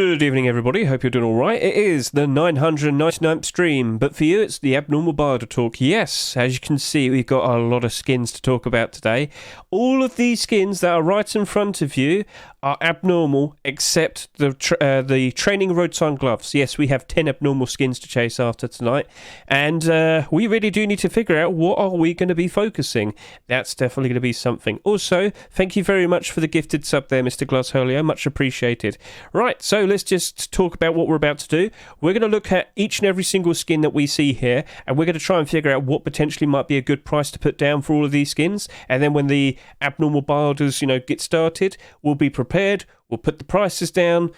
Good evening, everybody. Hope you're doing all right. It is the 999th stream, but for you, it's the Abnormal Barter Talk. Yes, as you can see, we've got a lot of skins to talk about today. All of these skins that are right in front of you are abnormal, except the training road sign gloves. Yes, we have 10 abnormal skins to chase after tonight, and we really do need to figure out what are we going to be focusing. That's definitely going to be something. Also, thank you very much for the gifted sub there, Mr. Glassholio. Much appreciated. Right, so let's just talk about what we're about to do. We're going to look at each and every single skin that we see here, and we're going to try and figure out what potentially might be a good price to put down for all of these skins. And then when the abnormal buyers, get started, we'll be prepared. We'll put the prices down.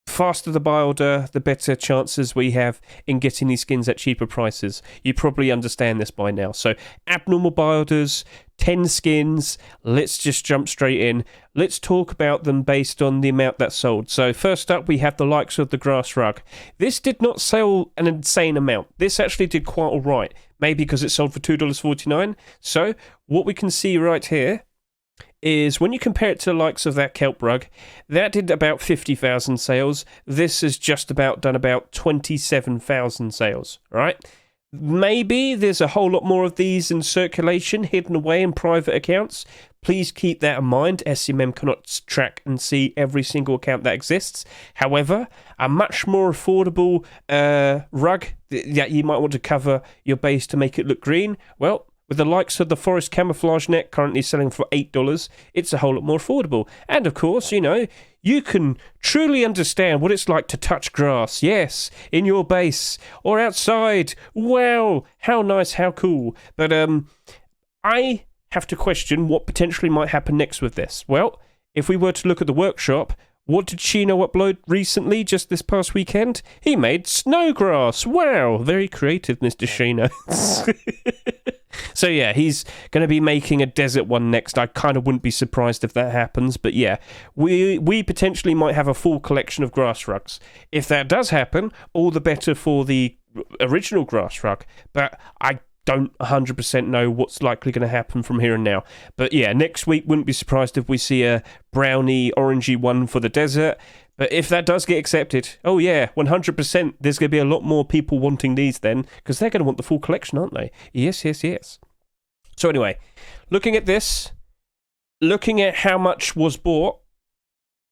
Faster the buy order, the better chances we have in getting these skins at cheaper prices. You probably understand this by now. So, abnormal buy orders, 10 skins. Let's just jump straight in. Let's talk about them based on the amount that's sold. So, first up, we have the likes of the grass rug. This did not sell an insane amount. This actually did quite all right. Maybe because it sold for $2.49. So, what we can see right here is when you compare it to the likes of that kelp rug, that did about 50,000 sales. This has just about done about 27,000 sales, right? Maybe there's a whole lot more of these in circulation, hidden away in private accounts. Please keep that in mind. SCMM cannot track and see every single account that exists. However, a much more affordable rug that you might want to cover your base to make it look green, well, with the likes of the Forest Camouflage Net currently selling for $8, it's a whole lot more affordable. And of course, you can truly understand what it's like to touch grass. Yes, in your base or outside. Wow, how nice, how cool. But I have to question what potentially might happen next with this. Well, if we were to look at the workshop, what did Shino upload recently, just this past weekend? He made snowgrass. Wow, very creative, Mr. Shino. So yeah, he's going to be making a desert one next. I kind of wouldn't be surprised if that happens. But yeah, we potentially might have a full collection of grass rugs. If that does happen, all the better for the original grass rug. But I don't 100% know what's likely going to happen from here and now. But yeah, next week, wouldn't be surprised if we see a browny, orangey one for the desert. But if that does get accepted, oh yeah, 100%, there's going to be a lot more people wanting these then, because they're going to want the full collection, aren't they? Yes, yes, yes. So anyway, looking at this, looking at how much was bought,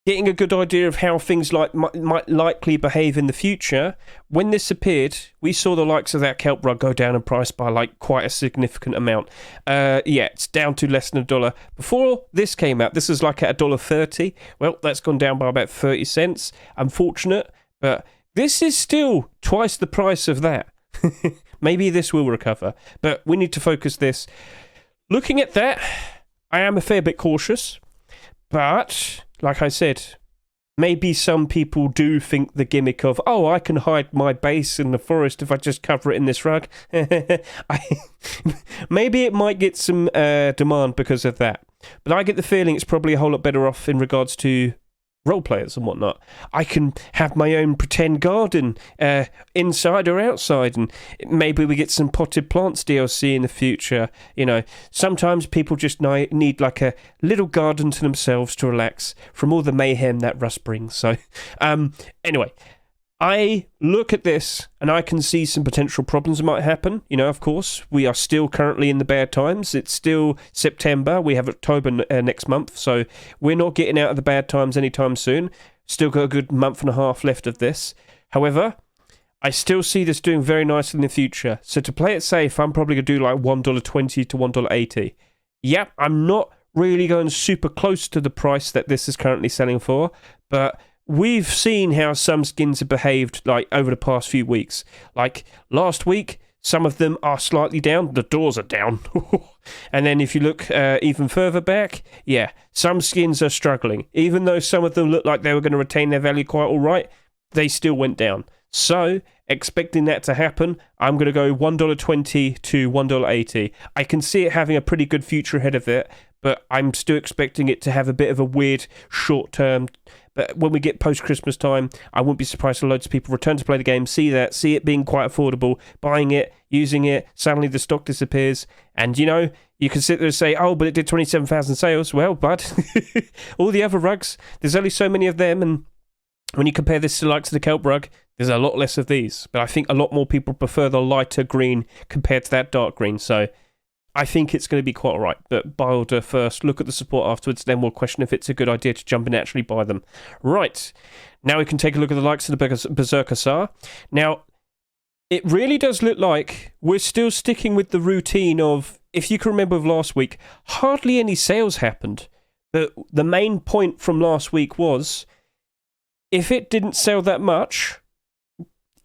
getting a good idea of how things might likely behave in the future. When this appeared, we saw the likes of that kelp rug go down in price by quite a significant amount. Yeah, it's down to less than $1. Before this came out, this was at $1.30. Well, that's gone down by about 30 cents. Unfortunate, but this is still twice the price of that. Maybe this will recover, but we need to focus this. Looking at that, I am a fair bit cautious, but like I said, maybe some people do think the gimmick of, I can hide my base in the forest if I just cover it in this rug. Maybe it might get some demand because of that. But I get the feeling it's probably a whole lot better off in regards to role players and whatnot. I can have my own pretend garden inside or outside, and maybe we get some potted plants DLC in the future. Sometimes people just need a little garden to themselves to relax from all the mayhem that Rust brings. So anyway, I look at this and I can see some potential problems that might happen. Of course, we are still currently in the bad times. It's still September. We have October next month. So we're not getting out of the bad times anytime soon. Still got a good month and a half left of this. However, I still see this doing very nicely in the future. So to play it safe, I'm probably going to do $1.20 to $1.80. Yep, I'm not really going super close to the price that this is currently selling for, but we've seen how some skins have behaved over the past few weeks. Last week, some of them are slightly down. The doors are down. And then if you look even further back, yeah, some skins are struggling. Even though some of them look like they were going to retain their value quite all right, they still went down. So, expecting that to happen, I'm going to go $1.20 to $1.80. I can see it having a pretty good future ahead of it, but I'm still expecting it to have a bit of a weird short term. But when we get post-Christmas time, I wouldn't be surprised if loads of people return to play the game, see it being quite affordable, buying it, using it, suddenly the stock disappears, and you can sit there and say, but it did 27,000 sales. Well, bud, all the other rugs, there's only so many of them, and When you compare this to the likes of the kelp rug, there's a lot less of these. But I think a lot more people prefer the lighter green compared to that dark green. So I think it's going to be quite all right. But buy order first, look at the support afterwards, then we'll question if it's a good idea to jump in and actually buy them. Right, now we can take a look at the likes of the Berserker Sar. Now, it really does look like we're still sticking with the routine of, if you can remember of last week, hardly any sales happened. But the main point from last week was, if it didn't sell that much,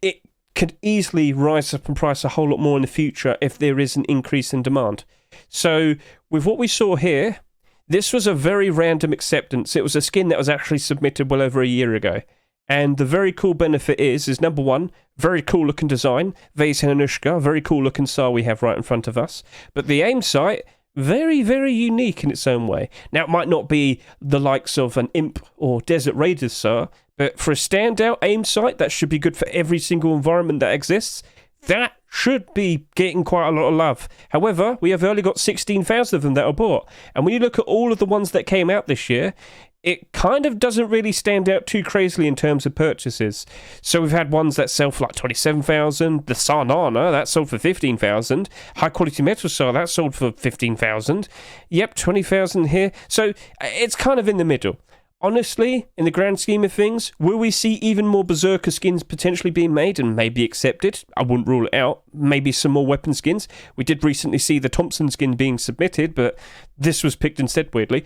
it could easily rise up in price a whole lot more in the future if there is an increase in demand. So, with what we saw here, this was a very random acceptance. It was a skin that was actually submitted well over a year ago. And the very cool benefit is number one, very cool looking design, Vase Hanushka, very cool looking Sar we have right in front of us. But the aim site, very, very unique in its own way. Now, it might not be the likes of an Imp or Desert Raiders Sar, but for a standout aim site, that should be good for every single environment that exists. That should be getting quite a lot of love. However, we have only got 16,000 of them that are bought. And when you look at all of the ones that came out this year, it kind of doesn't really stand out too crazily in terms of purchases. So we've had ones that sell for like 27,000. The Sarnana, that sold for 15,000. High Quality Metal Sar, that sold for 15,000. Yep, 20,000 here. So it's kind of in the middle. Honestly, in the grand scheme of things, will we see even more Berserker skins potentially being made and maybe accepted? I wouldn't rule it out. Maybe some more weapon skins. We did recently see the Thompson skin being submitted, but this was picked instead, weirdly.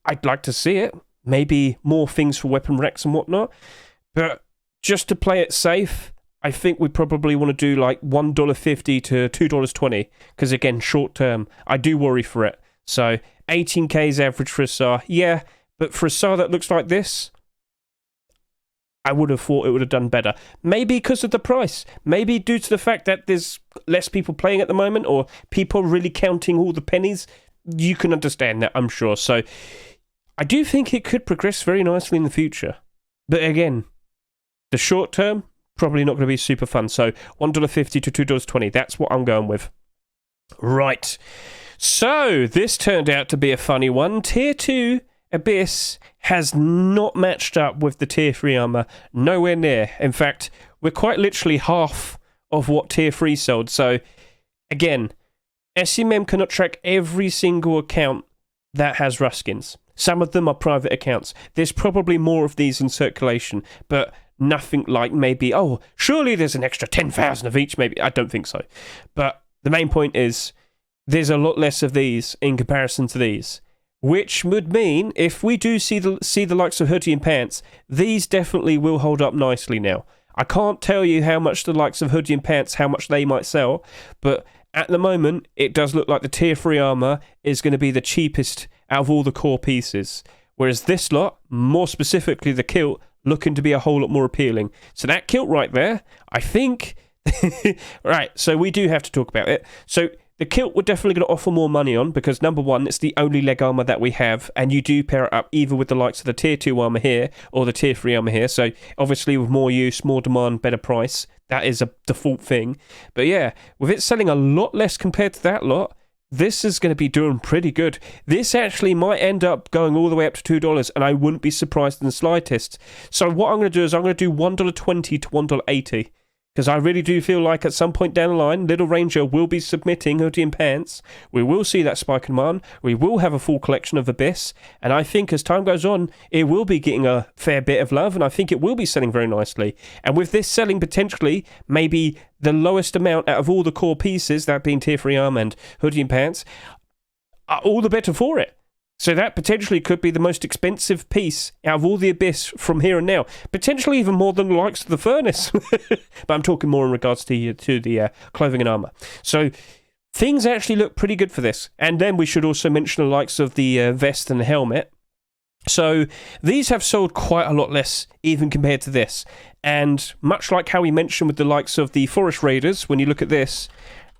I'd like to see it. Maybe more things for weapon racks and whatnot. But just to play it safe, I think we probably want to do like $1.50 to $2.20. Because again, short term, I do worry for it. So 18k is average for a Sar. Yeah, but for a Sar that looks like this, I would have thought it would have done better. Maybe because of the price. Maybe due to the fact that there's less people playing at the moment, or people really counting all the pennies. You can understand that, I'm sure. So I do think it could progress very nicely in the future. But again, the short term, probably not going to be super fun. So $1.50 to $2.20, that's what I'm going with. Right. So this turned out to be a funny one. Tier 2 Abyss has not matched up with the Tier 3 armor. Nowhere near. In fact, we're quite literally half of what Tier 3 sold. So again, SMM cannot track every single account that has Ruskins. Some of them are private accounts. There's probably more of these in circulation, but nothing like maybe, oh, surely there's an extra 10,000 of each, maybe. I don't think so. But the main point is, there's a lot less of these in comparison to these, which would mean if we do see the likes of Hoodie and Pants, these definitely will hold up nicely now. I can't tell you how much the likes of Hoodie and Pants, how much they might sell, but at the moment, it does look like the Tier 3 armor is going to be the cheapest out of all the core pieces. Whereas this lot, more specifically the kilt, looking to be a whole lot more appealing. So that kilt right there, I think... right, so we do have to talk about it. So the kilt we're definitely going to offer more money on because, number one, it's the only leg armor that we have, and you do pair it up either with the likes of the Tier 2 armor here or the Tier 3 armor here. So obviously with more use, more demand, better price, that is a default thing. But yeah, with it selling a lot less compared to that lot, this is going to be doing pretty good. This actually might end up going all the way up to $2, and I wouldn't be surprised in the slightest. So what I'm going to do is I'm going to do $1.20 to $1.80. Because I really do feel like at some point down the line, Little Ranger will be submitting Hoodie and Pants. We will see that spike in demand. We will have a full collection of Abyss. And I think as time goes on, it will be getting a fair bit of love. And I think it will be selling very nicely. And with this selling potentially maybe the lowest amount out of all the core pieces, that being Tier 3 Arm and Hoodie and Pants, all the better for it. So that potentially could be the most expensive piece out of all the Abyss from here and now. Potentially even more than the likes of the Furnace. But I'm talking more in regards to the clothing and armour. So things actually look pretty good for this. And then we should also mention the likes of the vest and the helmet. So these have sold quite a lot less even compared to this. And much like how we mentioned with the likes of the Forest Raiders, when you look at this,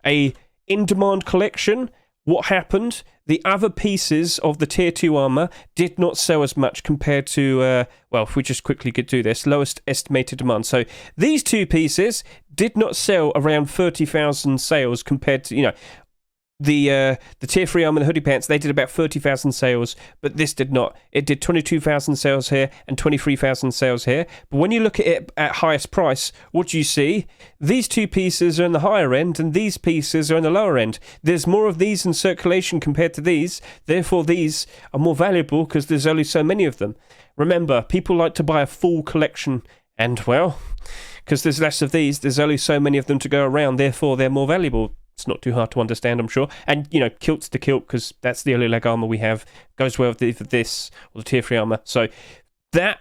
a in-demand collection, what happened? The other pieces of the Tier 2 armor did not sell as much compared to, well, if we just quickly get to this, lowest estimated demand. So these two pieces did not sell around 30,000 sales compared to, the tier 3 armor and the hoodie pants, they did about 30,000 sales, but this did not. It did 22,000 sales here and 23,000 sales here. But when you look at it at highest price, what do you see? These two pieces are in the higher end and these pieces are in the lower end. There's more of these in circulation compared to these, therefore these are more valuable because there's only so many of them. Remember, people like to buy a full collection, and well, because there's less of these, there's only so many of them to go around, therefore they're more valuable. It's not too hard to understand, I'm sure. And, you know, kilt's to kilt, because that's the only leg armor we have. Goes well with either this or the tier 3 armor. So that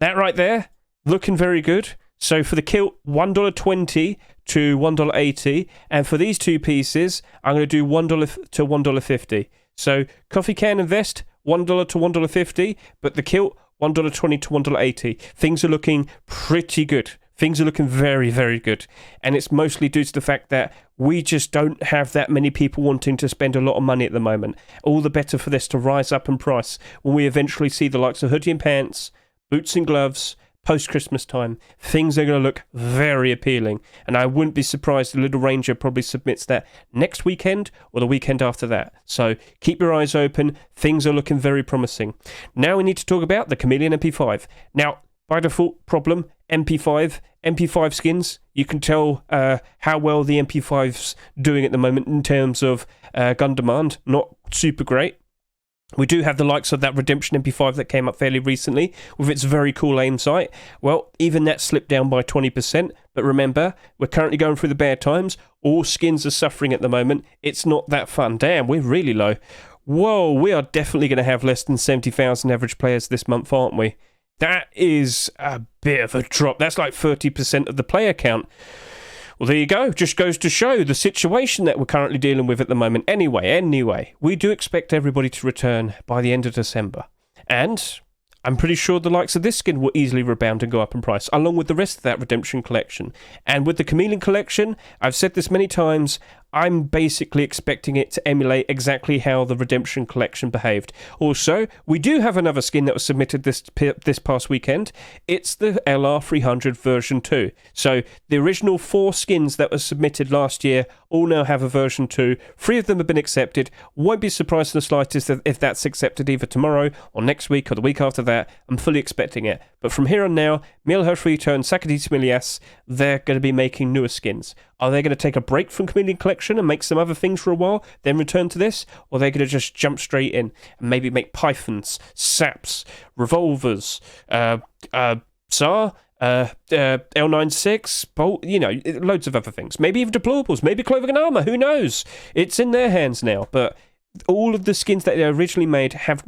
right there, looking very good. So for the kilt, $1.20 to $1.80. And for these two pieces, I'm going to do $1 to $1.50. So coffee can and vest, $1 to $1.50. But the kilt, $1.20 to $1.80. Things are looking pretty good. Things are looking very, very good. And it's mostly due to the fact that we just don't have that many people wanting to spend a lot of money at the moment. All the better for this to rise up in price when we eventually see the likes of hoodie and pants, boots and gloves, post-Christmas time. Things are going to look very appealing. And I wouldn't be surprised the Little Ranger probably submits that next weekend or the weekend after that. So keep your eyes open. Things are looking very promising. Now we need to talk about the Chameleon MP5. Now, by default, problem, MP5 skins. You can tell how well the MP5's doing at the moment in terms of gun demand. Not super great. We do have the likes of that Redemption MP5 that came up fairly recently with its very cool aim sight. Well, even that slipped down by 20%. But remember, we're currently going through the bad times. All skins are suffering at the moment. It's not that fun. Damn, we're really low. Whoa, we are definitely going to have less than 70,000 average players this month, aren't we? That is a bit of a drop. That's like 30% of the player count. Well, there you go. Just goes to show the situation that we're currently dealing with at the moment. Anyway, we do expect everybody to return by the end of December. And I'm pretty sure the likes of this skin will easily rebound and go up in price, along with the rest of that Redemption collection. And with the Chameleon collection, I've said this many times, I'm basically expecting it to emulate exactly how the Redemption collection behaved. Also, we do have another skin that was submitted this past weekend. It's the LR300 version 2. So the original 4 skins that were submitted last year all now have a version 2. 3 of them have been accepted. Won't be surprised in the slightest if that's accepted either tomorrow or next week or the week after that. I'm fully expecting it. But from here on now, Milho Frito and Sakadis Milias, they're going to be making newer skins. Are they going to take a break from Chameleon Collection and make some other things for a while, then return to this? Or are they going to just jump straight in and maybe make Pythons, Saps, Revolvers, SAR, L96, Bolt, you know, loads of other things. Maybe even deplorables, maybe clothing and armor, who knows? It's in their hands now, but all of the skins that they originally made have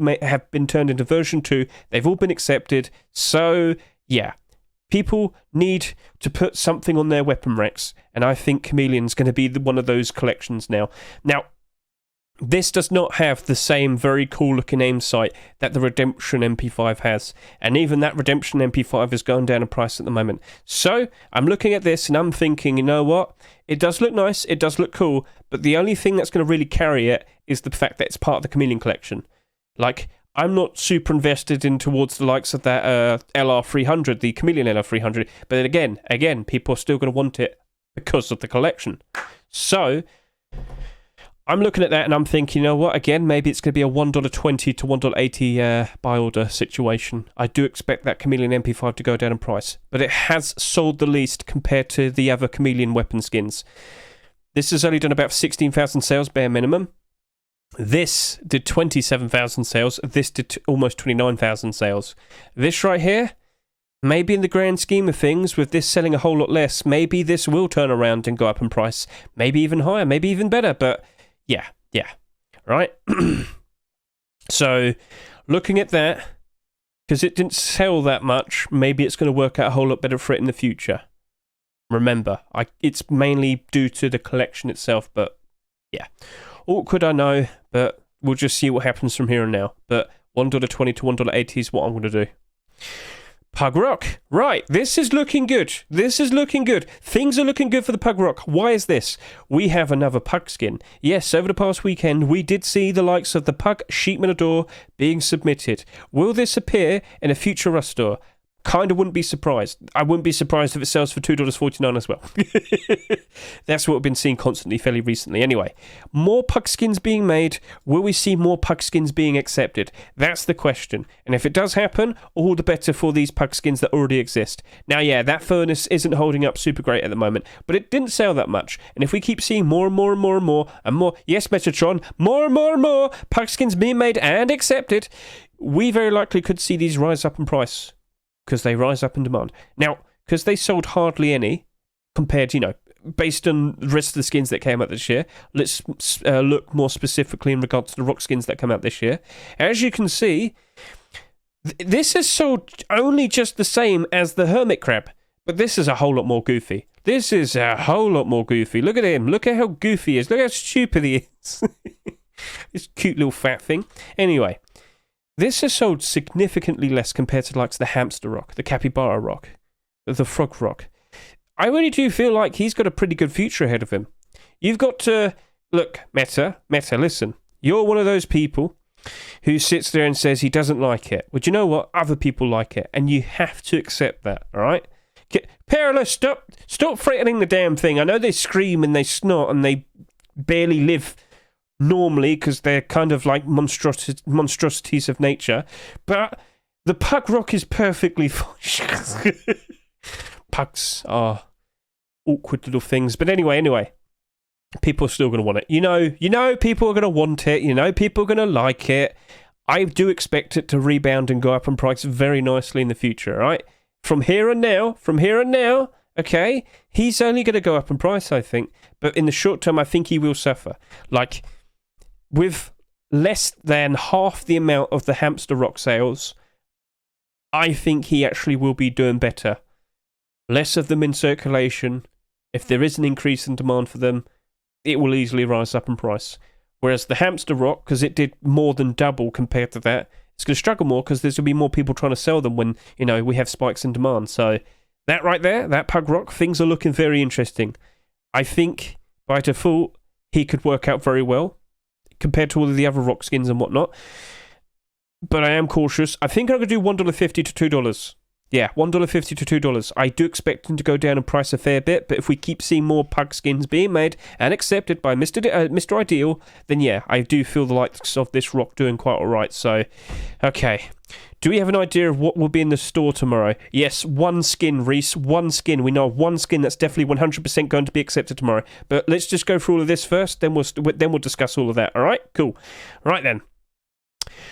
been turned into version 2. They've all been accepted. So, yeah. People need to put something on their weapon racks, and I think Chameleon's going to be one of those collections now. Now, this does not have the same very cool-looking aim sight that the Redemption MP5 has, and even that Redemption MP5 is going down in price at the moment. So, I'm looking at this and I'm thinking, you know what? It does look nice, it does look cool, but the only thing that's going to really carry it is the fact that it's part of the Chameleon collection. Like, I'm not super invested in towards the likes of that LR300, the Chameleon LR300, but again, people are still going to want it because of the collection. So, I'm looking at that and I'm thinking, you know what, again, maybe it's going to be a $1.20 to $1.80 buy order situation. I do expect that Chameleon MP5 to go down in price, but it has sold the least compared to the other Chameleon weapon skins. This has only done about 16,000 sales, bare minimum. This did 27,000 sales. This did almost 29,000 sales. This right here, maybe in the grand scheme of things, with this selling a whole lot less, maybe this will turn around and go up in price. Maybe even higher, maybe even better, but yeah. Right? So, looking at that, because it didn't sell that much, maybe it's going to work out a whole lot better for it in the future. Remember, it's mainly due to the collection itself, but yeah. Awkward, I know, but we'll just see what happens from here on now. But $1.20 to $1.80 is what I'm going to do. Pug Rock. Right, this is looking good. Things are looking good for the Pug Rock. Why is this? We have another Pug skin. Yes, over the past weekend, we did see the likes of the Pug Sheepman Adore being submitted. Will this appear in a future Rust store? kind of wouldn't be surprised. I wouldn't be surprised if it sells for $2.49 as well. That's what we've been seeing constantly fairly recently. Anyway, more pug skins being made. Will we see more pug skins being accepted? That's the question. And if it does happen, all the better for these pug skins that already exist. Now, yeah, that furnace isn't holding up super great at the moment, but it didn't sell that much. And if we keep seeing more and more and more and more and more, yes, Metatron, more and more and more pug skins being made and accepted, we very likely could see these rise up in price. Because they rise up in demand. Now, because they sold hardly any, compared, based on the rest of the skins that came out this year, let's look more specifically in regards to the rock skins that come out this year. As you can see, this has sold only just the same as the Hermit Crab, but this is a whole lot more goofy. This is a whole lot more goofy. Look at him. Look at how goofy he is. Look how stupid he is. This cute little fat thing. Anyway. This has sold significantly less compared to the hamster rock, the capybara rock, the frog rock. I really do feel like he's got a pretty good future ahead of him. You've got to... Look, Meta, listen. You're one of those people who sits there and says he doesn't like it. Well, do you know what? Other people like it, and you have to accept that, all right? Perilous, stop threatening the damn thing. I know they scream and they snort and they barely live... normally, because they're kind of like monstrosities of nature, but the pug rock is perfectly fine. Pugs are awkward little things, but anyway, people are still going to want it. You know, people are going to want it. You know, people are going to like it. I do expect it to rebound and go up in price very nicely in the future. Right, from here and now. Okay, he's only going to go up in price, I think, but in the short term, I think he will suffer. With less than half the amount of the hamster rock sales, I think he actually will be doing better. Less of them in circulation. If there is an increase in demand for them, it will easily rise up in price. Whereas the hamster rock, because it did more than double compared to that, it's going to struggle more because there's going to be more people trying to sell them when, we have spikes in demand. So that right there, that pug rock, things are looking very interesting. I think by default, he could work out very well compared to all of the other rock skins and whatnot. But I am cautious. I think I'm going to do $1.50 to $2. Yeah, $1.50 to $2. I do expect him to go down in price a fair bit, but if we keep seeing more pug skins being made and accepted by Mr. Ideal, then yeah, I do feel the likes of this rock doing quite alright. So, okay. Do we have an idea of what will be in the store tomorrow? Yes, one skin, Reese. One skin. We know one skin that's definitely 100% going to be accepted tomorrow. But let's just go through all of this first, then we'll discuss all of that. All right? Cool. Right then.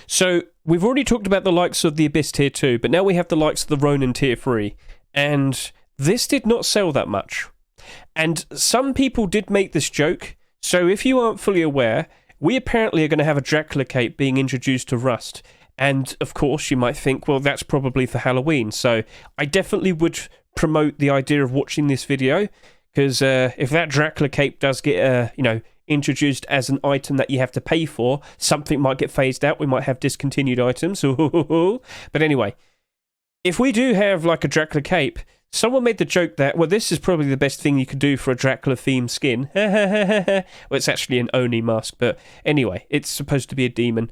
So, we've already talked about the likes of the Abyss Tier 2, but now we have the likes of the Ronin Tier 3. And this did not sell that much. And some people did make this joke. So, if you aren't fully aware, we apparently are going to have a Dracula cape being introduced to Rust. And, of course, you might think, well, that's probably for Halloween. So I definitely would promote the idea of watching this video, because if that Dracula cape does get, introduced as an item that you have to pay for, something might get phased out. We might have discontinued items. But anyway, if we do have, a Dracula cape, someone made the joke that, well, this is probably the best thing you could do for a Dracula-themed skin. Well, it's actually an Oni mask, but anyway, it's supposed to be a demon.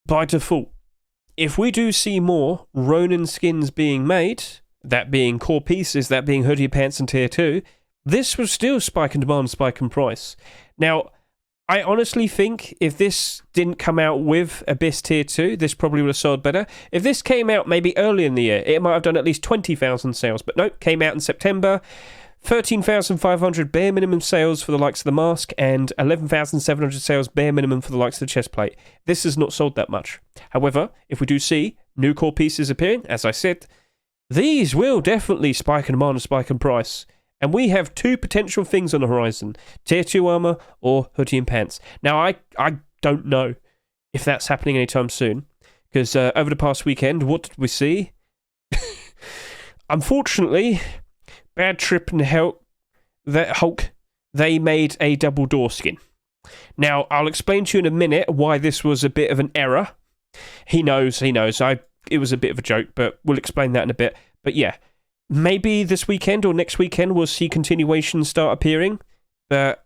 By default, if we do see more Ronin skins being made, that being core pieces, that being hoodie pants and tier 2, this will still spike in demand, spike in price. Now, I honestly think if this didn't come out with Abyss Tier 2, this probably would have sold better. If this came out maybe early in the year, it might have done at least 20,000 sales. But nope, came out in September. 13,500 bare minimum sales for the likes of the mask and 11,700 sales bare minimum for the likes of the chest plate. This has not sold that much. However, if we do see new core pieces appearing, as I said, these will definitely spike in demand and spike in price. And we have two potential things on the horizon, Tier 2 armor or hoodie and pants. Now, I don't know if that's happening anytime soon, because over the past weekend, what did we see? Unfortunately, Bad Trip and Hulk, they made a double door skin. Now, I'll explain to you in a minute why this was a bit of an error. He knows. It was a bit of a joke, but we'll explain that in a bit. But yeah, maybe this weekend or next weekend we'll see continuations start appearing, but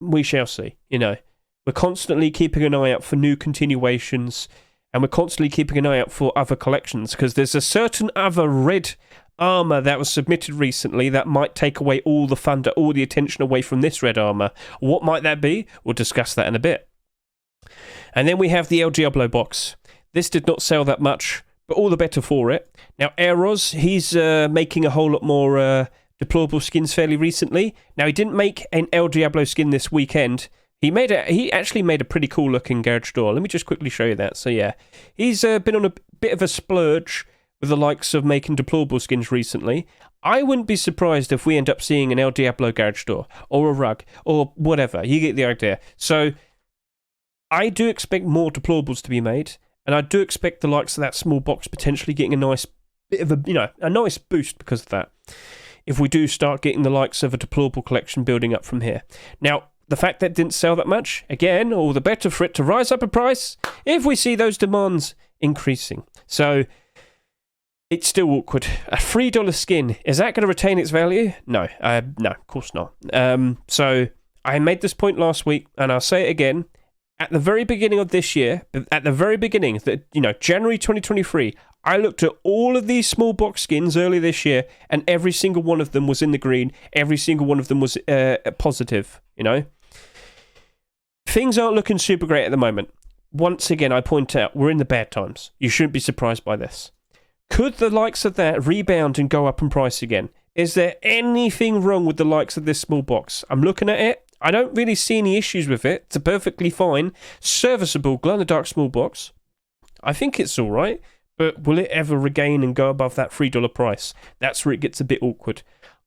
we shall see. We're constantly keeping an eye out for new continuations and we're constantly keeping an eye out for other collections, because there's a certain other red armor that was submitted recently that might take away all the thunder, all the attention away from this red armor. What might that be? We'll discuss that in a bit. And then we have the El Diablo box. This did not sell that much, but all the better for it. Now, Eros, he's making a whole lot more deplorable skins fairly recently. Now, he didn't make an El Diablo skin this weekend. He actually made a pretty cool looking garage door. Let me just quickly show you that. So yeah, he's been on a bit of a splurge with the likes of making deplorable skins recently. I wouldn't be surprised if we end up seeing an El Diablo garage door or a rug or whatever. You get the idea. So I do expect more deplorables to be made, and I do expect the likes of that small box potentially getting a nice bit of a nice boost because of that, if we do start getting the likes of a deplorable collection building up from here. Now, the fact that it didn't sell that much, again, all the better for it to rise up in price if we see those demands increasing. So it's still awkward. A $3 skin, is that going to retain its value? No, of course not. So I made this point last week, and I'll say it again. At the very beginning of this year, January 2023, I looked at all of these small box skins earlier this year, and every single one of them was in the green. Every single one of them was positive, Things aren't looking super great at the moment. Once again, I point out, we're in the bad times. You shouldn't be surprised by this. Could the likes of that rebound and go up in price again? Is there anything wrong with the likes of this small box? I'm looking at it. I don't really see any issues with it. It's a perfectly fine, serviceable glow-in-the-dark small box. I think it's all right, but will it ever regain and go above that $3 price? That's where it gets a bit awkward.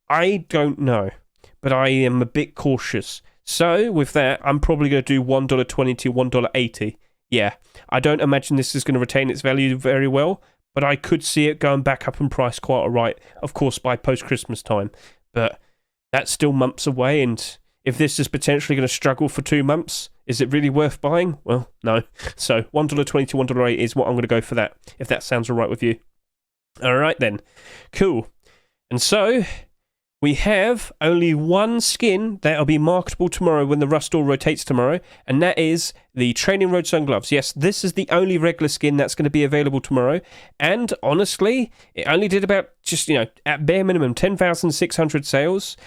I don't know, but I am a bit cautious. So, with that, I'm probably going to do $1.20 to $1.80. Yeah, I don't imagine this is going to retain its value very well, but I could see it going back up in price quite all right, of course, by post-Christmas time. But that's still months away, and if this is potentially going to struggle for 2 months, is it really worth buying? Well, no. So $1.20 to $1.80 is what I'm going to go for that, if that sounds all right with you. All right, then. Cool. And so we have only one skin that will be marketable tomorrow when the Rust Door rotates tomorrow, and that is the Training Road Sun Gloves. Yes, this is the only regular skin that's going to be available tomorrow, and honestly, it only did about just, at bare minimum, 10,600 sales.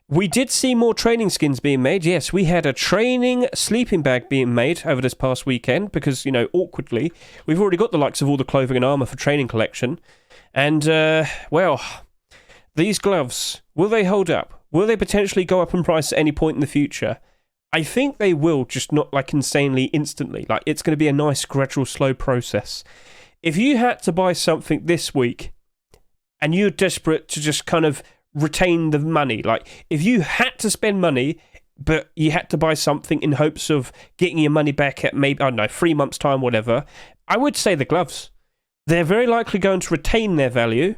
We did see more training skins being made. Yes, we had a training sleeping bag being made over this past weekend because, awkwardly, we've already got the likes of all the clothing and armor for training collection. And, these gloves, will they hold up? Will they potentially go up in price at any point in the future? I think they will, just not like insanely instantly. Like, it's going to be a nice, gradual, slow process. If you had to buy something this week and you're desperate to just kind of retain the money, like if you had to spend money but you had to buy something in hopes of getting your money back at maybe, 3 months time, whatever, I would say the gloves. They're very likely going to retain their value,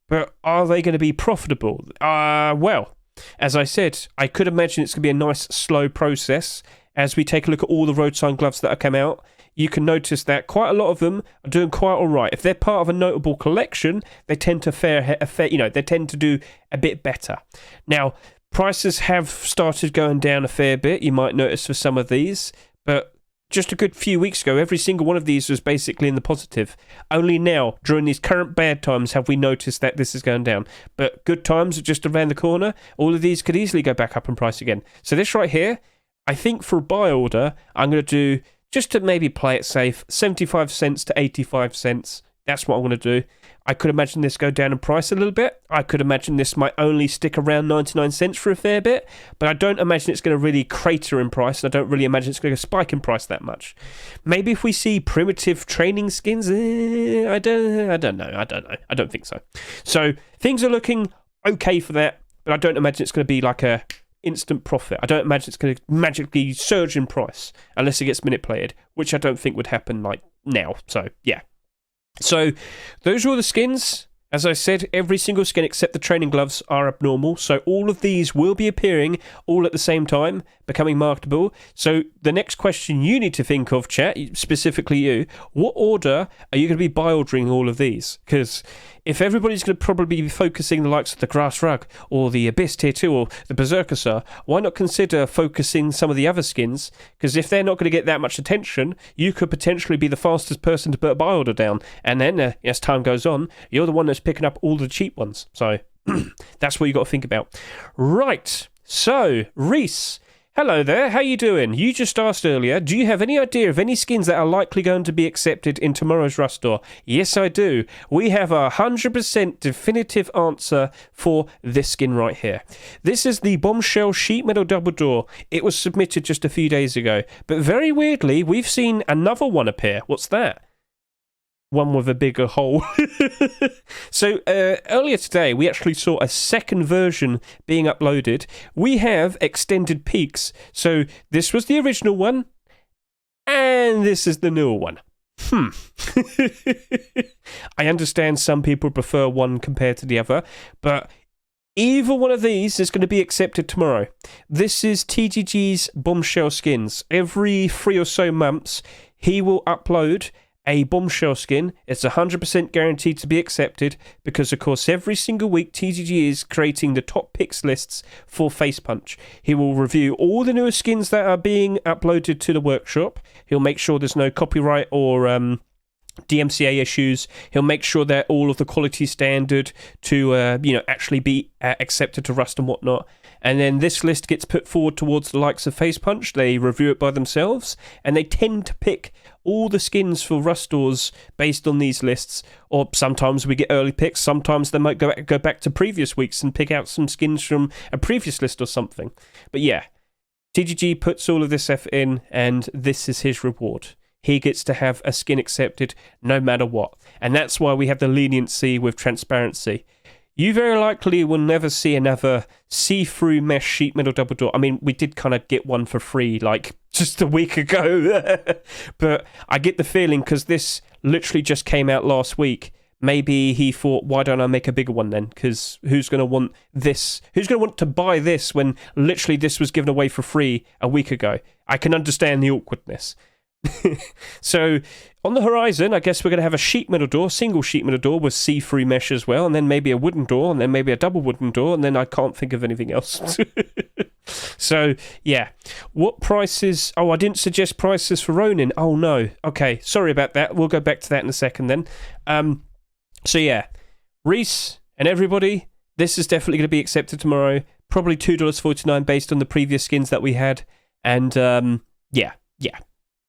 but are they going to be profitable? Well, as I said, I could imagine it's going to be a nice slow process. As we take a look at all the road sign gloves that have come out, you can notice that quite a lot of them are doing quite all right. If they're part of a notable collection, they tend to they tend to do a bit better. Now, prices have started going down a fair bit. You might notice for some of these, but just a good few weeks ago, every single one of these was basically in the positive. Only now, during these current bad times, have we noticed that this is going down. But good times are just around the corner. All of these could easily go back up in price again. So this right here, I think for a buy order, I'm going to do, just to maybe play it safe, 75 cents to 85 cents. That's what I'm going to do. I could imagine this go down in price a little bit. I could imagine this might only stick around 99 cents for a fair bit, but I don't imagine it's going to really crater in price, and I don't really imagine it's going to spike in price that much. Maybe if we see primitive training skins, I don't know. I don't think so. So things are looking okay for that, but I don't imagine it's going to be like a instant profit. I don't imagine it's going to magically surge in price unless it gets manipulated, which I don't think would happen like now. So yeah. So those are all the skins. As I said, every single skin except the training gloves are abnormal, so all of these will be appearing all at the same time, becoming marketable. So the next question you need to think of, chat, specifically you, what order are you going to be buy ordering all of these? Because if everybody's going to probably be focusing the likes of the Grass Rug or the Abyss Tier 2 or the Berserker Sir, why not consider focusing some of the other skins? Because if they're not going to get that much attention, you could potentially be the fastest person to put a buy order down. And then, as time goes on, you're the one that's picking up all the cheap ones. So that's what you got to think about. Right. So, Reese, hello there, how you doing? You just asked earlier, do you have any idea of any skins that are likely going to be accepted in tomorrow's Rust store? Yes, I do. We have a 100% definitive answer for this skin right here. This is the Bombshell Sheet Metal Double Door. It was submitted just a few days ago. But very weirdly, we've seen another one appear. What's that? One with a bigger hole. So earlier today we actually saw a second version being uploaded. We have extended peaks. So this was the original one and this is the newer one. I understand some people prefer one compared to the other, but either one of these is going to be accepted tomorrow. This is TGG's Bombshell Skins. Every 3 or so months he will upload a Bombshell skin. It's 100% guaranteed to be accepted because, of course, every single week TGG is creating the top picks lists for Face Punch. He will review all the newer skins that are being uploaded to the workshop. He'll make sure there's no copyright or DMCA issues. He'll make sure that all of the quality standard to actually be accepted to Rust and whatnot. And then this list gets put forward towards the likes of Face Punch. They review it by themselves, and they tend to pick all the skins for Rust stores based on these lists. Or sometimes we get early picks. Sometimes they might go back to previous weeks and pick out some skins from a previous list or something. But yeah, TGG puts all of this effort in, and this is his reward. He gets to have a skin accepted no matter what. And that's why we have the leniency with transparency. You very likely will never see another see-through mesh sheet metal double door. I mean, we did kind of get one for free like just a week ago. But I get the feeling, because this literally just came out last week, maybe he thought, why don't I make a bigger one then? Because who's going to want this? Who's going to want to buy this when literally this was given away for free a week ago? I can understand the awkwardness. So on the horizon, I guess we're going to have a sheet metal door, single sheet metal door with see-through mesh as well, and then maybe a wooden door, and then maybe a double wooden door, and then I can't think of anything else. So yeah, what prices? Oh, I didn't suggest prices for Ronin. Oh no. Okay, sorry about that. We'll go back to that in a second then. So yeah, Reese and everybody, this is definitely going to be accepted tomorrow. Probably $2.49 based on the previous skins that we had, and yeah.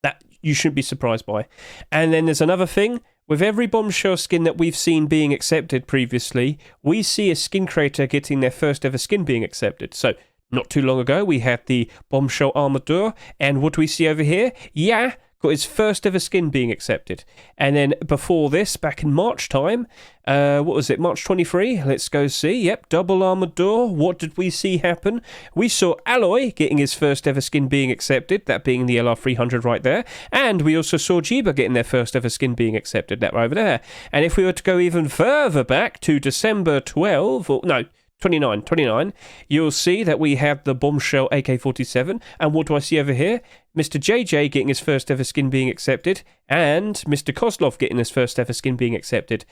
That you shouldn't be surprised by. And then there's another thing. With every Bombshell skin that we've seen being accepted previously, we see a skin creator getting their first ever skin being accepted. So, not too long ago, we had the Bombshell Armadur. And what do we see over here? Yeah, got his first ever skin being accepted. And then before this, back in March time, what was it, March 23? Let's go see. Yep, double armored door. What did we see happen? We saw Alloy getting his first ever skin being accepted, that being the LR300 right there. And we also saw Jiba getting their first ever skin being accepted, that right over there. And if we were to go even further back to December 12, or no, 29, you'll see that we have the Bombshell AK-47, and what do I see over here? Mr. JJ getting his first ever skin being accepted, and Mr. Kozlov getting his first ever skin being accepted.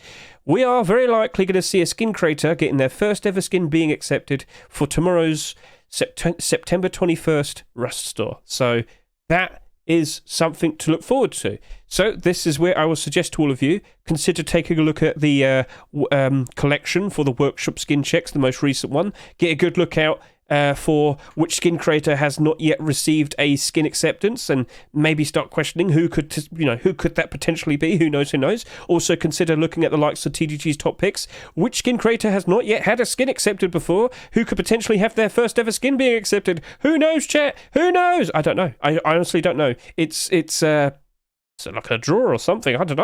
We are very likely going to see a skin creator getting their first ever skin being accepted for tomorrow's September 21st Rust store. So that is something to look forward to. So this is where I will suggest to all of you, consider taking a look at the collection for the workshop skin checks, the most recent one. Get a good look out for which skin creator has not yet received a skin acceptance, and maybe start questioning who could that potentially be. Who knows? Also consider looking at the likes of TGG's top picks. Which skin creator has not yet had a skin accepted before? Who could potentially have their first ever skin being accepted? Who knows, chat? Who knows? I don't know. I honestly don't know. It's like a draw or something. I don't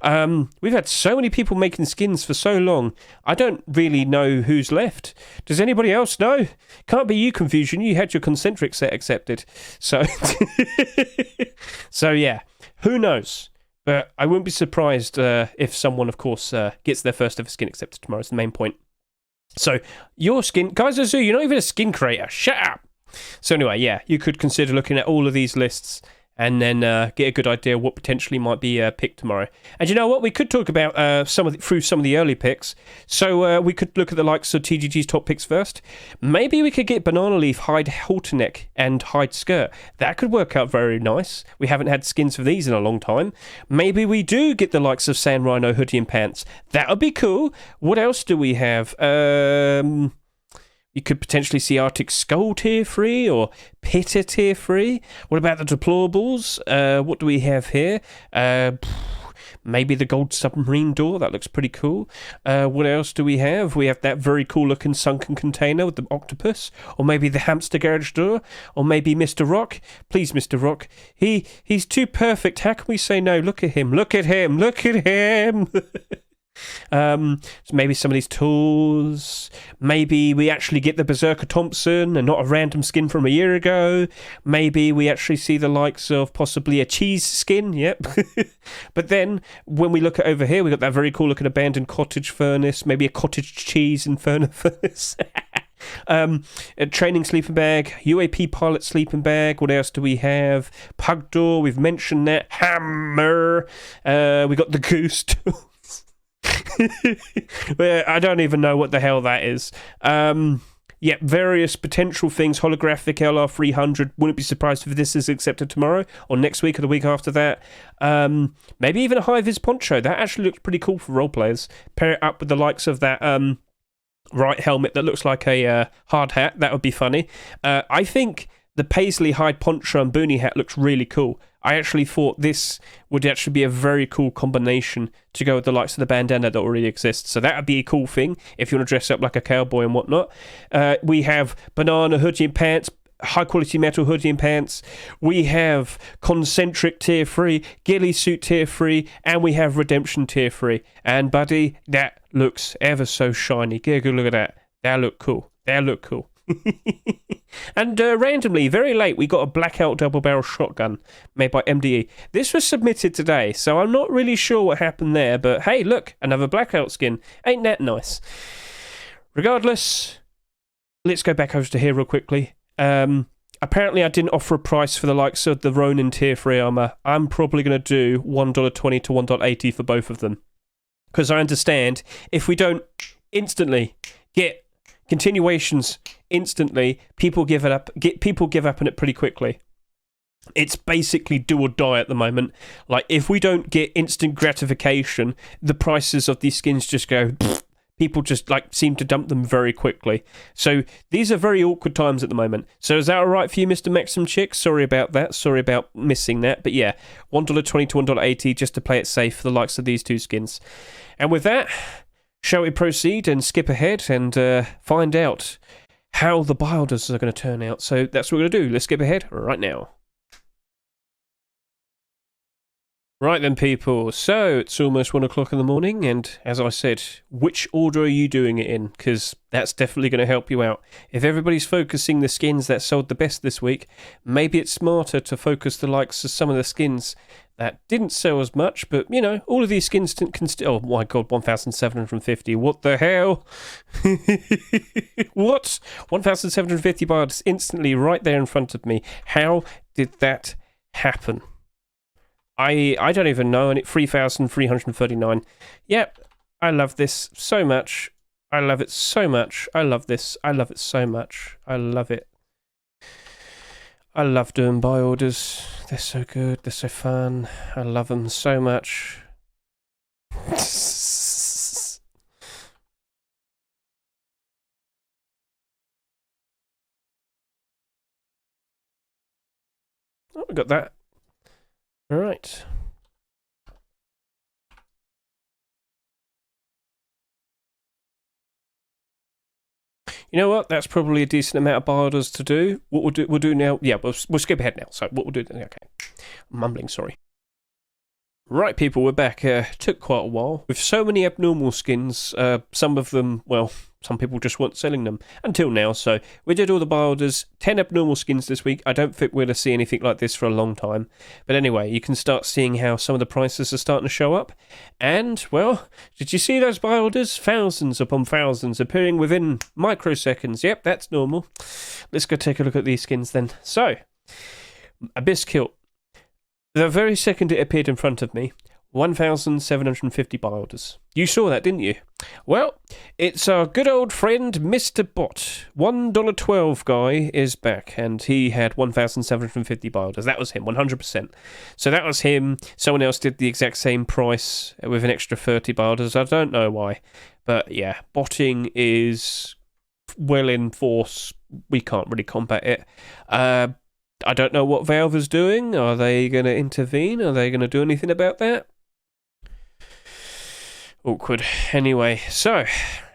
know. We've had so many people making skins for so long. I don't really know who's left. Does anybody else know? Can't be you, Confusion. You had your concentric set accepted. So, so yeah, who knows? But I wouldn't be surprised if someone, of course, gets their first ever skin accepted tomorrow. Is the main point. So your skin, guys, you're not even a skin creator. Shut up. So anyway, yeah, you could consider looking at all of these lists and then get a good idea of what potentially might be picked tomorrow. And you know what? We could talk about through some of the early picks. So we could look at the likes of TGG's top picks first. Maybe we could get Banana Leaf, Hide Halter Neck, and Hide Skirt. That could work out very nice. We haven't had skins for these in a long time. Maybe we do get the likes of Sand Rhino, Hoodie, and Pants. That would be cool. What else do we have? You could potentially see Arctic Skull tier 3 or Pitter tier 3. What about the Deplorables? What do we have here? Maybe the Gold Submarine Door. That looks pretty cool. What else do we have? We have that very cool looking sunken container with the octopus. Or maybe the Hamster Garage Door. Or maybe Mr. Rock. Please, Mr. Rock. He's too perfect. How can we say no? Look at him. Look at him. Look at him. So maybe some of these tools. Maybe we actually get the Berserker Thompson and not a random skin from a year ago. Maybe we actually see the likes of possibly a cheese skin. Yep. But then when we look at over here, we got that very cool looking abandoned cottage furnace. Maybe a cottage cheese inferno furnace. A training sleeping bag, UAP pilot sleeping bag. What else do we have? Pug door. We've mentioned that. Hammer. We got the goose tools. I don't even know what the hell that is. Yeah, various potential things. Holographic LR300. Wouldn't be surprised if this is accepted tomorrow or next week or the week after that. Maybe even a high-vis poncho. That actually looks pretty cool for role players. Pair it up with the likes of that right helmet that looks like a hard hat. That would be funny. I think the paisley hide poncho and boonie hat looks really cool. I actually thought this would actually be a very cool combination to go with the likes of the bandana that already exists. So that would be a cool thing if you want to dress up like a cowboy and whatnot. We have banana hoodie and pants, high quality metal hoodie and pants. We have concentric tier 3, ghillie suit tier 3, and we have redemption tier 3. And buddy, that looks ever so shiny. Get a good look at that. That look cool. That look cool. And randomly, very late, we got a blackout double barrel shotgun made by MDE. This was submitted today, so I'm not really sure what happened there, but hey, look, another blackout skin. Ain't that nice? Regardless, let's go back over to here real quickly. Apparently I didn't offer a price for the likes of the Ronin tier 3 armor. I'm probably going to do $1.20 to $1.80 for both of them, because I understand if we don't instantly get continuations instantly, people give up on it pretty quickly. It's basically do or die at the moment. Like, if we don't get instant gratification, the prices of these skins just go pfft. People just seem to dump them very quickly. So these are very awkward times at the moment. So is that all right for you, Mr. Maxim Chick? Sorry about that. Sorry about missing that. But yeah, $1.20 to $1.80 just to play it safe for the likes of these two skins. And with that, shall we proceed and skip ahead and find out how the buy orders are going to turn out? So that's what we're going to do. Let's skip ahead right now. Right then, people. So it's almost 1 o'clock in the morning, and as I said, which order are you doing it in? Because that's definitely going to help you out. If everybody's focusing the skins that sold the best this week, maybe it's smarter to focus the likes of some of the skins that didn't sell as much, but, you know, all of these skins can still... Oh, my God, 1,750. What the hell? What? 1,750 bars instantly right there in front of me. How did that happen? I don't even know, and it's 3,339. Yep, I love this so much. I love it so much. I love this. I love it so much. I love it. I love doing buy orders. They're so good. They're so fun. I love them so much. Oh, I got that. All right. You know what? That's probably a decent amount of buy orders to do. What we'll do now. Yeah, we'll skip ahead now. So what we'll do. Okay, I'm mumbling. Sorry. Right, people, we're back. Took quite a while. With so many abnormal skins, some of them, well, some people just weren't selling them until now. So we did all the buy orders, 10 abnormal skins this week. I don't think we're going to see anything like this for a long time. But anyway, you can start seeing how some of the prices are starting to show up. And, well, did you see those buy orders? Thousands upon thousands appearing within microseconds. Yep, that's normal. Let's go take a look at these skins then. So, Abyss Kilt. The very second it appeared in front of me, 1,750 buy orders. You saw that, didn't you? Well, it's our good old friend, Mr. Bot. $1.12 guy is back, and he had 1,750 buy orders. That was him, 100%. So that was him. Someone else did the exact same price with an extra 30 buy orders. I don't know why. But yeah, botting is well in force. We can't really combat it. I don't know what Valve is doing. Are they going to intervene? Are they going to do anything about that? Awkward. Anyway, so,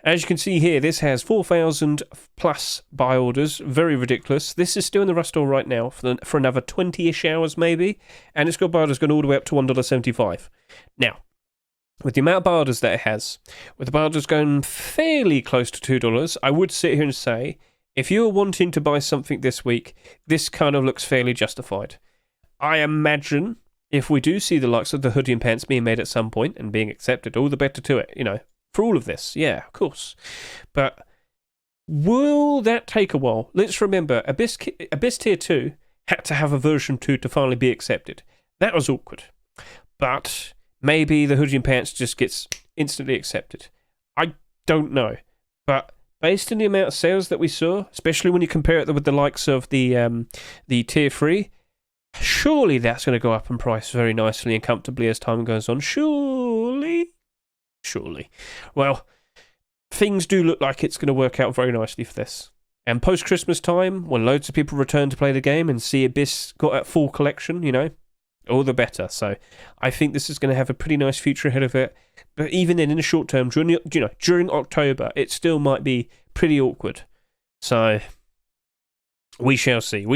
as you can see here, this has 4,000 plus buy orders. Very ridiculous. This is still in the rust store right now for another 20-ish hours maybe. And it's got buy orders going all the way up to $1.75. Now, with the amount of buy orders that it has, with the buy orders going fairly close to $2, I would sit here and say, if you're wanting to buy something this week, this kind of looks fairly justified. I imagine if we do see the likes of the hoodie and pants being made at some point and being accepted, all the better to it, for all of this. Yeah, of course. But will that take a while? Let's remember, Abyss Tier 2 had to have a version 2 to finally be accepted. That was awkward. But maybe the hoodie and pants just gets instantly accepted. I don't know. But based on the amount of sales that we saw, especially when you compare it with the likes of the Tier 3, surely that's going to go up in price very nicely and comfortably as time goes on. Surely. Well, things do look like it's going to work out very nicely for this. And post-Christmas time, when loads of people return to play the game and see Abyss got that full collection, all the better. So I think this is going to have a pretty nice future ahead of it. But even then, in the short term, during October, it still might be pretty awkward. So we shall see.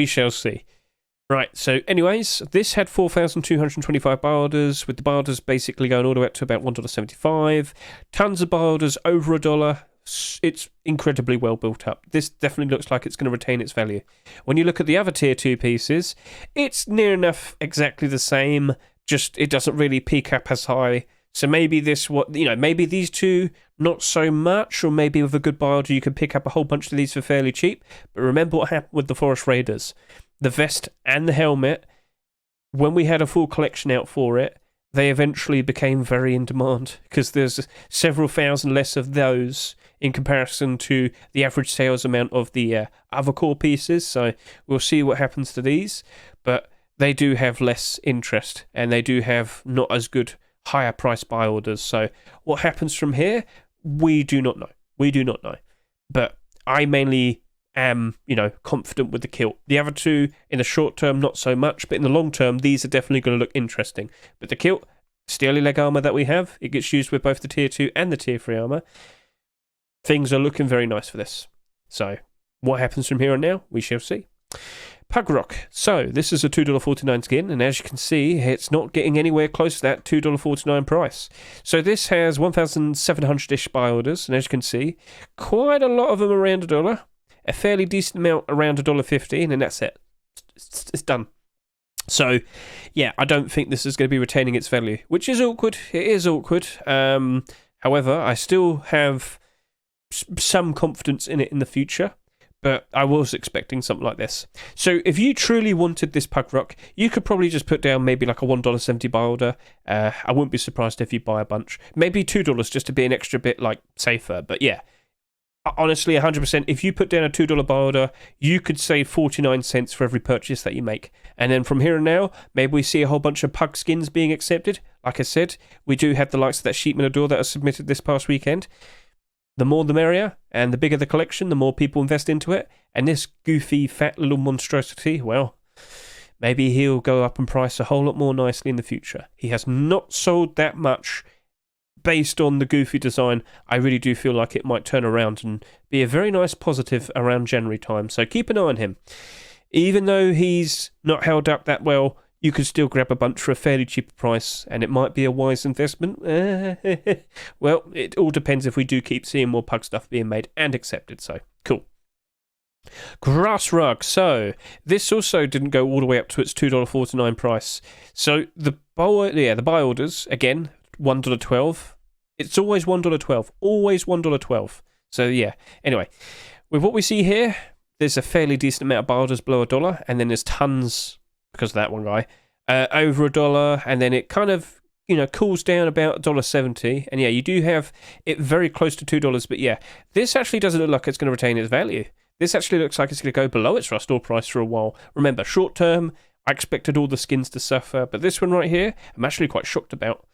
Right, so anyways, this had 4,225 buy orders, with the buy orders basically going all the way up to about $1.75. Tons of buy orders over $1. It's incredibly well built up. This definitely looks like it's going to retain its value. When you look at the other Tier 2 pieces, it's near enough exactly the same, just it doesn't really peak up as high. So maybe maybe these two, not so much, or maybe with a good buy order you could pick up a whole bunch of these for fairly cheap. But remember what happened with the Forest Raiders. The vest and the helmet, when we had a full collection out for it, they eventually became very in demand because there's several thousand less of those in comparison to the average sales amount of the other core pieces. So we'll see what happens to these, but they do have less interest and they do have not as good higher price buy orders. So what happens from here, we do not know. But I mainly am, confident with the kilt. The other two, in the short term, not so much, but in the long term, these are definitely going to look interesting. But the kilt, steely leg armor that we have, it gets used with both the Tier 2 and the Tier 3 armor. Things are looking very nice for this. So, what happens from here on now, we shall see. Pug Rock. So, this is a $2.49 skin, and as you can see, it's not getting anywhere close to that $2.49 price. So, this has 1,700-ish buy orders, and as you can see, quite a lot of them around $1. A fairly decent amount around $1.50, and then that's it. It's done. So, yeah, I don't think this is going to be retaining its value, which is awkward. It is awkward. However, I still have some confidence in it in the future, but I was expecting something like this. So, if you truly wanted this Pug Rock, you could probably just put down maybe like a $1.70 buy order. I wouldn't be surprised if you buy a bunch. Maybe $2 just to be an extra bit safer, but yeah. Honestly, 100%, if you put down a $2 buy order, you could save 49 cents for every purchase that you make. And then from here and now, maybe we see a whole bunch of pug skins being accepted. Like I said, we do have the likes of that Sheepman Adore that was submitted this past weekend. The more the merrier, and the bigger the collection, the more people invest into it. And this goofy, fat little monstrosity, well, maybe he'll go up in price a whole lot more nicely in the future. He has not sold that much. Based on the goofy design, I really do feel like it might turn around and be a very nice positive around January time. So keep an eye on him. Even though he's not held up that well, you could still grab a bunch for a fairly cheap price, and it might be a wise investment. Well, it all depends if we do keep seeing more pug stuff being made and accepted, so cool. Grass rug. So this also didn't go all the way up to its $2.49 price. So the buy orders, again, $1.12. It's always $1.12. Always $1.12. So yeah. Anyway, with what we see here, there's a fairly decent amount of buy orders below $1, and then there's tons, because of that one guy, over $1, and then it kind of, cools down about $1.70, and yeah, you do have it very close to $2, but yeah, this actually doesn't look like it's going to retain its value. This actually looks like it's going to go below its rust ore price for a while. Remember, short term, I expected all the skins to suffer, but this one right here, I'm actually quite shocked about.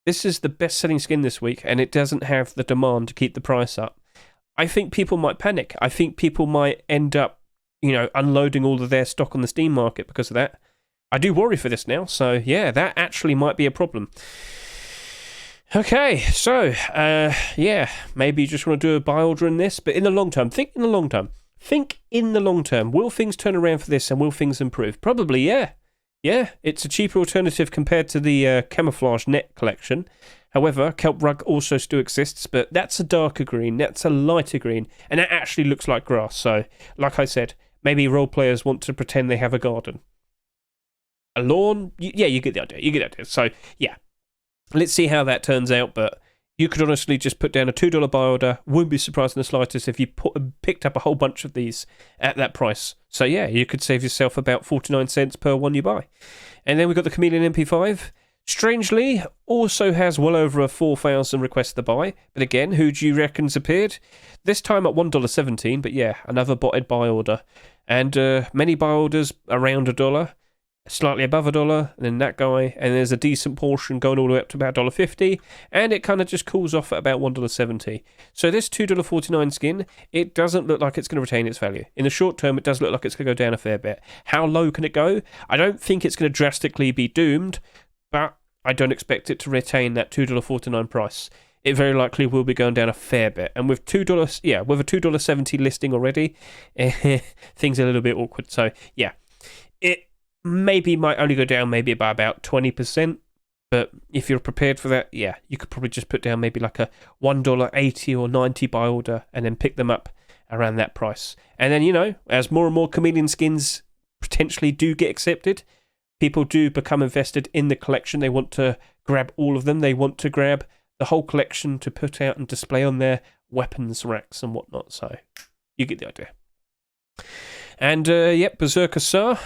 This is the best-selling skin this week, and it doesn't have the demand to keep the price up. I think people might panic. I think people might end up, unloading all of their stock on the Steam market because of that. I do worry for this now, so yeah, that actually might be a problem. Okay, so, yeah, maybe you just want to do a buy order in this, but in the long term, think in the long term. Think in the long term. Will things turn around for this, and will things improve? Probably, yeah. Yeah, it's a cheaper alternative compared to the camouflage net collection. However, kelp rug also still exists, but that's a darker green, that's a lighter green, and that actually looks like grass. So, like I said, maybe role players want to pretend they have a garden. A lawn? Yeah, you get the idea. So, yeah, let's see how that turns out, but you could honestly just put down a $2 buy order. Wouldn't be surprised in the slightest if you picked up a whole bunch of these at that price. So yeah, you could save yourself about 49 cents per one you buy. And then we've got the Chameleon MP5. Strangely, also has well over 4,000 requests to buy. But again, who do you reckon's appeared? This time at $1.17, but yeah, another botted buy order. And many buy orders around $1. Slightly above $1, and then that guy, and there's a decent portion going all the way up to about $1.50, and it kind of just cools off at about $1.70. So this $2.49 skin, it doesn't look like it's going to retain its value. In the short term, it does look like it's going to go down a fair bit. How low can it go? I don't think it's going to drastically be doomed, but I don't expect it to retain that $2.49 price. It very likely will be going down a fair bit, and with with a $2.70 listing already, things are a little bit awkward. So yeah, it maybe might only go down maybe by about 20%, but if you're prepared for that, yeah, you could probably just put down maybe like a $1.80 or 90 buy order and then pick them up around that price. And then, as more and more Chameleon skins potentially do get accepted, people do become invested in the collection. They want to grab all of them. They want to grab the whole collection to put out and display on their weapons racks and whatnot. So you get the idea. And, Berserker Sir.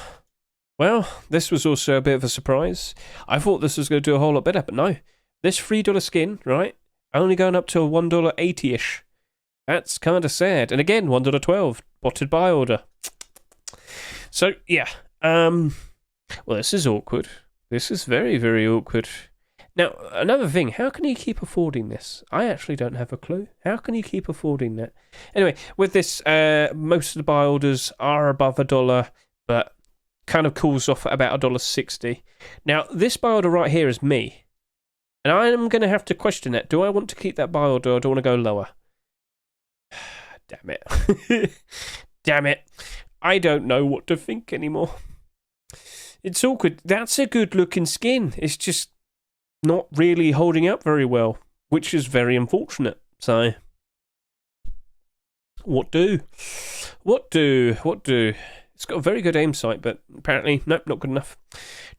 Well, this was also a bit of a surprise. I thought this was going to do a whole lot better, but no. This $3 skin, right, only going up to a $1.80-ish. That's kind of sad. And again, $1.12, botted buy order. So, yeah. Well, this is awkward. This is very, very awkward. Now, another thing, how can you keep affording this? I actually don't have a clue. How can you keep affording that? Anyway, with this, most of the buy orders are above $1, but kind of cools off at about $1.60. Now, this buy order right here is me. And I'm going to have to question that. Do I want to keep that buy order or do I want to go lower? Damn it. Damn it. I don't know what to think anymore. It's awkward. That's a good looking skin. It's just not really holding up very well, which is very unfortunate. So, what do? It's got a very good aim sight, but apparently, nope, not good enough.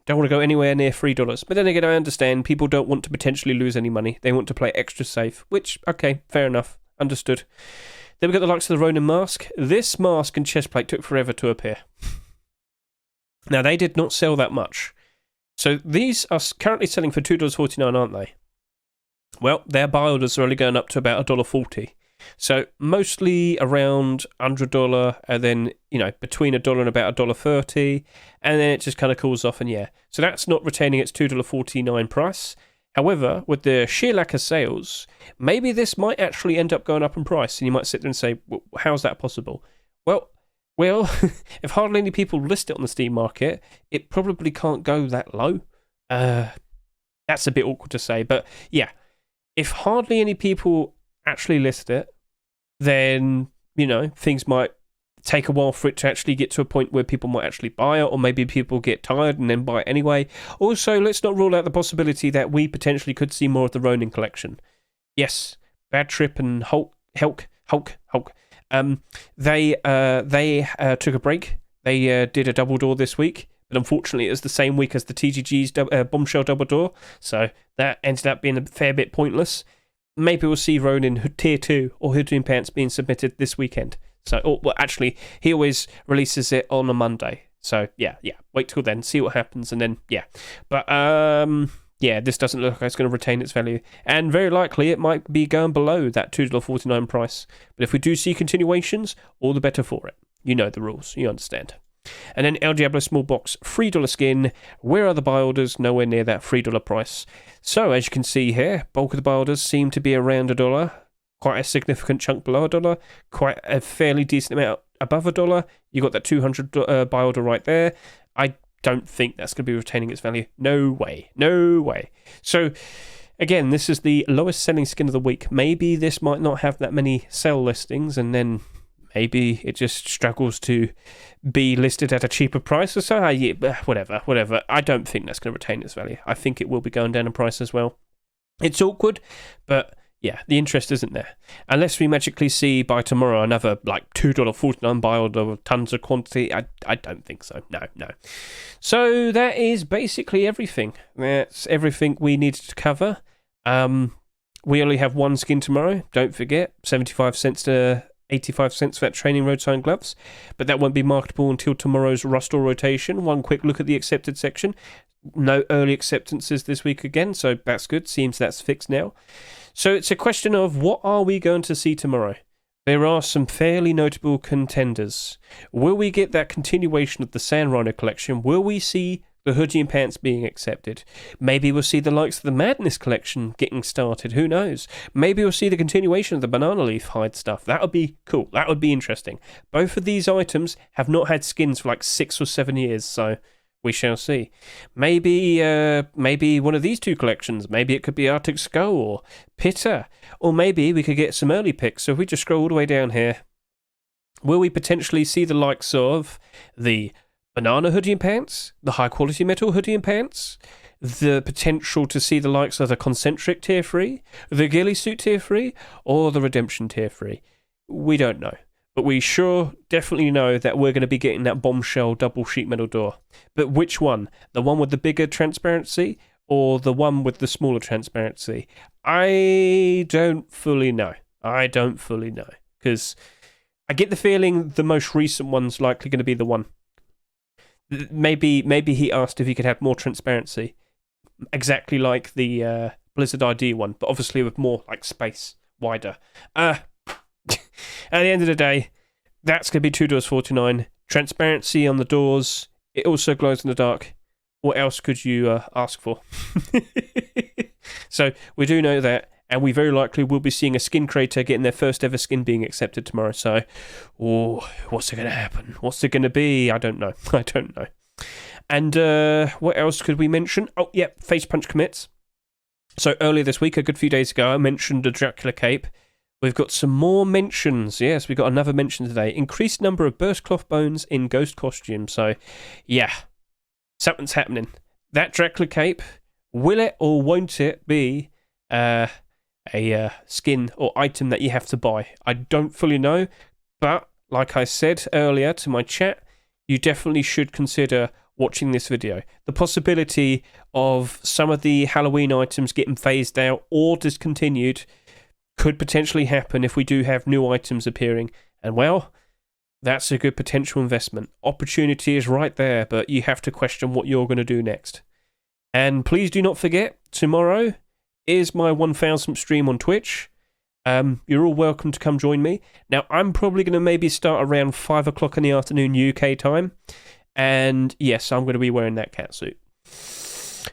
Don't want to go anywhere near $3. But then again, I understand people don't want to potentially lose any money. They want to play extra safe, which, okay, fair enough. Understood. Then we've got the likes of the Ronin mask. This mask and chestplate took forever to appear. Now, they did not sell that much. So these are currently selling for $2.49, aren't they? Well, their buy orders are only going up to about $1.40. So mostly around $100, and then between $1 and about $1.30, and then it just kind of cools off. And yeah, so that's not retaining its $2.49 price. However, with the sheer lack of sales, maybe this might actually end up going up in price, and you might sit there and say, well, how's that possible? Well, if hardly any people list it on the Steam market, it probably can't go that low. That's a bit awkward to say, but yeah, if hardly any people actually list it, then things might take a while for it to actually get to a point where people might actually buy it, or maybe people get tired and then buy it anyway. Also, let's not rule out the possibility that we potentially could see more of the Ronin collection. Yes, Bad Trip and Hulk. They took a break. They did a double door this week, but unfortunately it was the same week as the TGG's bombshell double door, so that ended up being a fair bit pointless. Maybe we'll see Ronin Tier 2 or Hoodie and Pants being submitted this weekend. So, well, actually, he always releases it on a Monday. So, yeah, wait till then, see what happens, and then, yeah. But, yeah, this doesn't look like it's going to retain its value. And very likely it might be going below that $2.49 price. But if we do see continuations, all the better for it. You know the rules, you understand. And then El Diablo small box, $3 skin. Where are the buy orders? Nowhere near that $3 price. So, as you can see here, bulk of the buy orders seem to be around $1. Quite a significant chunk below $1. Quite a fairly decent amount above $1. You got that 200 buy order right there. I don't think that's going to be retaining its value. No way. So, again, this is the lowest selling skin of the week. Maybe this might not have that many sell listings, and then maybe it just struggles to be listed at a cheaper price or so. Yeah, whatever. I don't think that's going to retain its value. I think it will be going down in price as well. It's awkward, but yeah, the interest isn't there. Unless we magically see by tomorrow another like $2.49 buy order with tons of quantity, I don't think so. No. So that is basically everything. That's everything we needed to cover. We only have one skin tomorrow. Don't forget, 75 cents to 85 cents for that training road sign gloves. But that won't be marketable until tomorrow's Rustore rotation. One quick look at the accepted section. No early acceptances this week again, so that's good. Seems that's fixed now. So it's a question of what are we going to see tomorrow? There are some fairly notable contenders. Will we get that continuation of the Sand Rhino collection? Will we see the Hoodie and Pants being accepted? Maybe we'll see the likes of the Madness collection getting started. Who knows? Maybe we'll see the continuation of the Banana Leaf hide stuff. That would be cool. That would be interesting. Both of these items have not had skins for like 6 or 7 years, so we shall see. Maybe one of these two collections. Maybe it could be Arctic Skull or Pitta. Or maybe we could get some early picks. So if we just scroll all the way down here, will we potentially see the likes of the Banana Hoodie and Pants, the High Quality Metal Hoodie and Pants, the potential to see the likes of the Concentric Tier 3, the Ghillie Suit Tier 3, or the Redemption Tier 3? We don't know. But we sure definitely know that we're going to be getting that bombshell double sheet metal door. But which one? The one with the bigger transparency or the one with the smaller transparency? I don't fully know. Because I get the feeling the most recent one's likely going to be the one. Maybe he asked if he could have more transparency. Exactly like the Blizzard ID one, but obviously with more like space, wider. At the end of the day, that's going to be $2.49. Transparency on the doors. It also glows in the dark. What else could you ask for? So we do know that, and we very likely will be seeing a skin creator getting their first ever skin being accepted tomorrow. So, what's going to happen? What's it going to be? I don't know. And what else could we mention? Oh, yeah, Face Punch commits. So earlier this week, a good few days ago, I mentioned the Dracula cape. We've got some more mentions. Yes, we've got another mention today. Increased number of burst cloth bones in ghost costume. So, yeah, something's happening. That Dracula cape, will it or won't it be a skin or item that you have to buy? I don't fully know, but like I said earlier to my chat, you definitely should consider watching this video. The possibility of some of the Halloween items getting phased out or discontinued could potentially happen if we do have new items appearing. And well, that's a good potential investment. Opportunity is right there, but you have to question what you're going to do next. And please do not forget, tomorrow is my 1000th stream on Twitch. You're all welcome to come join me. Now, I'm probably going to maybe start around 5 o'clock in the afternoon UK time. And yes, I'm going to be wearing that catsuit.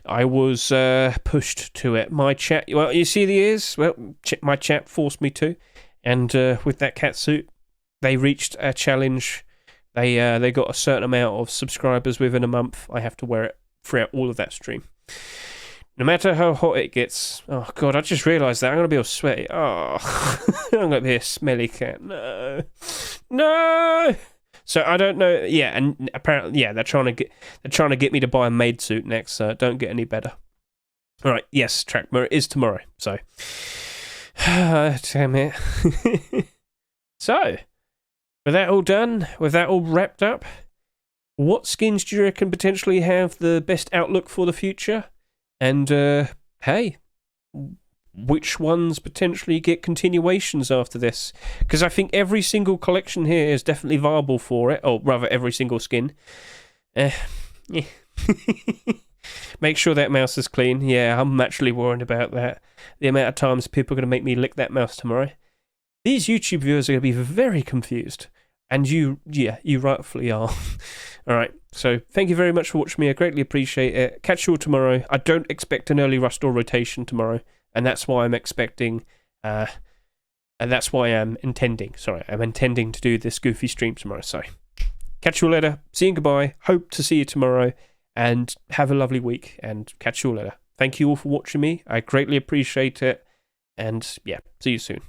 I was pushed to it. My chat, well, you see the ears? Well, my chat forced me to. And with that catsuit, they reached a challenge. They got a certain amount of subscribers within a month. I have to wear it throughout all of that stream. No matter how hot it gets. Oh, God, I just realised that. I'm going to be all sweaty. Oh, I'm going to be a smelly cat. No. So I don't know. Yeah, and apparently, yeah, they're trying to get me to buy a maid suit next. So it don't get any better. All right. Yes, Trakmer is tomorrow. So, damn it. So, with that all done, with that all wrapped up, what skins do you reckon potentially have the best outlook for the future? And hey, which ones potentially get continuations after this? Because I think every single collection here is definitely viable for it, or rather every single skin. Yeah. Make sure that mouse is clean. Yeah, I'm actually worried about that. The amount of times people are going to make me lick that mouse tomorrow. These YouTube viewers are going to be very confused. And you rightfully are. Alright, so thank you very much for watching me. I greatly appreciate it. Catch you all tomorrow. I don't expect an early rust or rotation tomorrow. And that's why I'm expecting, and that's why I'm intending to do this goofy stream tomorrow. So, catch you all later. See you and goodbye. Hope to see you tomorrow. And have a lovely week. And catch you all later. Thank you all for watching me. I greatly appreciate it. And yeah, see you soon.